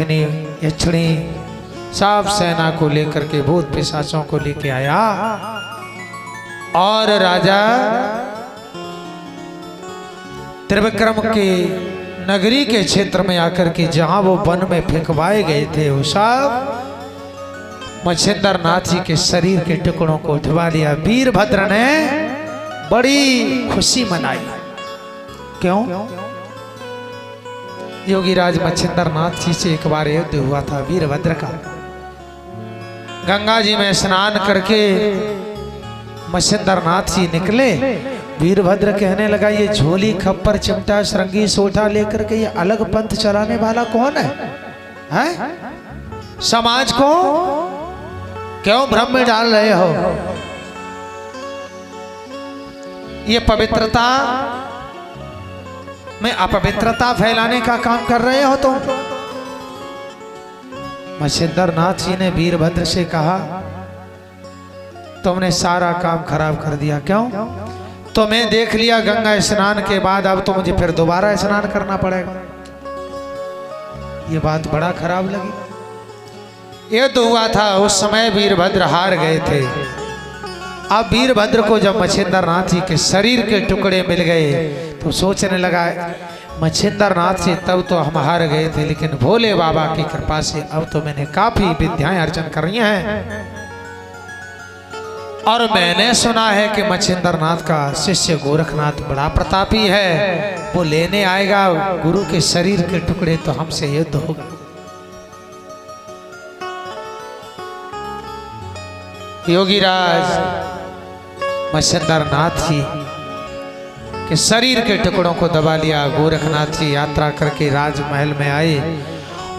शंखनी यक्षिणी सब सेना को लेकर के भूत पिशाचों को लेके आया और राजा त्रिविक्रम के नगरी के क्षेत्र में आकर के जहां वो वन में फेंकवाए गए थे वो सब मच्छिंद्र नाथ जी के शरीर के टुकड़ों को उठवा लिया। वीरभद्र ने बड़ी खुशी मनाई। क्यों? योगीराज मच्छिंद्र नाथ जी से एक बार युद्ध हुआ था वीरभद्र का। गंगा जी में स्नान करके मच्छिंद्र नाथ जी निकले। वीरभद्र कहने लगा ये झोली खप्पर चिमटा श्रृंगी सोटा लेकर के ये अलग पंथ चलाने वाला कौन है? हैं? समाज को क्यों भ्रम में डाल रहे हो? ये पवित्रता में अपवित्रता फैलाने का काम कर रहे हो तुम। मच्छिंद्र नाथ जी ने वीरभद्र से कहा तुमने सारा काम खराब कर दिया। क्यों? तो मैं देख लिया गंगा स्नान के बाद अब तो मुझे फिर दोबारा स्नान करना पड़ेगा। ये बात बड़ा खराब लगी। ये तो हुआ था उस समय वीरभद्र हार गए थे। अब वीरभद्र को जब मच्छिंद्र नाथ जी के शरीर के टुकड़े मिल गए तो सोचने लगा मच्छिंद्र नाथ जी तब तो हम हार गए थे, लेकिन भोले बाबा की कृपा से अब तो मैंने काफी विद्याएं अर्जन कर रही हैं। और मैंने सुना है कि मच्छिंद्र नाथ का शिष्य गोरखनाथ बड़ा प्रतापी है, वो लेने आएगा गुरु के शरीर के टुकड़े तो हमसे युद्ध होगा। योगीराज मच्छिंद्र नाथ जी के शरीर के टुकड़ों को दबा लिया। गोरखनाथ जी यात्रा करके राजमहल में आए,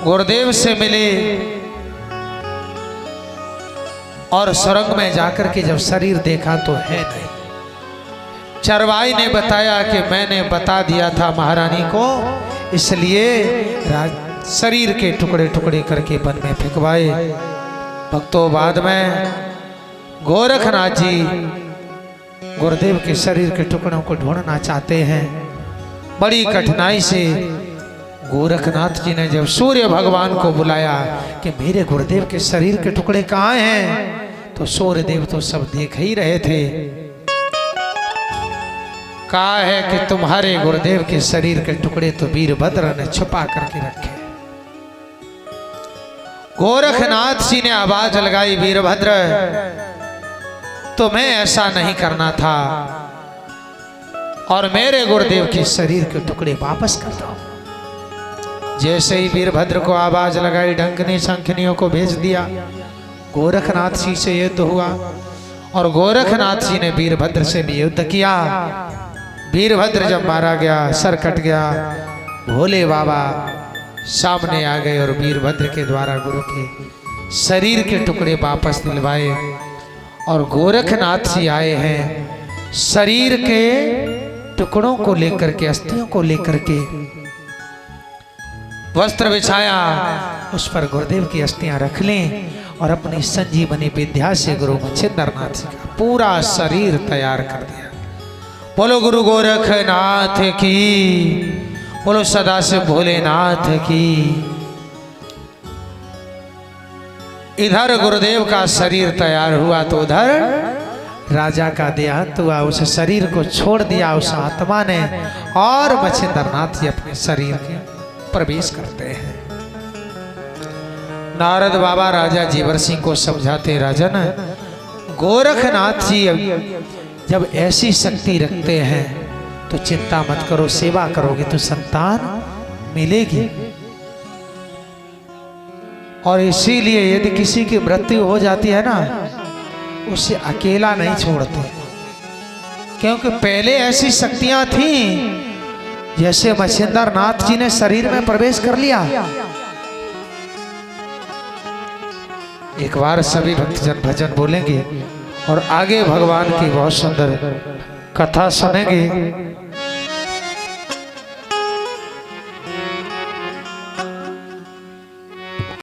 गुरुदेव से मिले और सुरंग में जाकर के जब शरीर देखा तो है नहीं। चरवाई ने बताया कि मैंने बता दिया था महारानी को, इसलिए शरीर के टुकड़े टुकड़े करके वन में फेंकवाए। भक्तों बाद में गोरखनाथ जी गुरुदेव के शरीर के टुकड़ों को ढूंढना चाहते हैं। बड़ी कठिनाई से गोरखनाथ जी ने जब सूर्य भगवान को बुलाया कि मेरे गुरुदेव के शरीर के टुकड़े कहाँ हैं, तो सूर्य देव तो सब देख ही रहे थे। कहा है कि तुम्हारे गुरुदेव के शरीर के टुकड़े तो वीरभद्र ने छुपा करके रखे। गोरखनाथ जी ने आवाज लगाई वीरभद्र तुम्हें ऐसा नहीं करना था और मेरे गुरुदेव के शरीर के टुकड़े वापस कर दो। जैसे ही वीरभद्र को आवाज लगाई डंकनी शंखनियों को भेज दिया। गोरखनाथ जी से युद्ध हुआ और गोरखनाथ जी ने वीरभद्र से भी युद्ध किया। वीरभद्र जब मारा गया, सर कट गया, भोले बाबा सामने आ गए और वीरभद्र के द्वारा गुरु के शरीर के टुकड़े वापस दिलवाए। और गोरखनाथ जी आए हैं शरीर के टुकड़ों को लेकर के, अस्थियों को लेकर के वस्त्र बिछाया, उस पर गुरुदेव की अस्थियां रख लें और अपनी संजीवनी विद्या से गुरु मच्छिंद्र नाथ जी का पूरा शरीर तैयार कर दिया। बोलो गुरु गोरखनाथ की, बोलो सदा से भोलेनाथ की। इधर गुरुदेव का शरीर तैयार हुआ तो उधर राजा का देहांत हुआ। उस शरीर को छोड़ दिया उस आत्मा ने और मच्छिंद्र नाथ जी अपने शरीर के प्रवेश करते हैं। नारद बाबा राजा जीवर सिंह को समझाते, राजन गोरखनाथ जी जब ऐसी शक्ति रखते हैं तो चिंता मत करो, सेवा करोगे तो संतान मिलेगी। और इसीलिए यदि किसी की मृत्यु हो जाती है ना, उसे अकेला नहीं छोड़ते, क्योंकि पहले ऐसी शक्तियां थी जैसे मच्छिंद्र नाथ जी ने शरीर में प्रवेश कर लिया। एक बार सभी भक्तजन भजन बोलेंगे और आगे भगवान की बहुत सुंदर कथा सुनेंगे।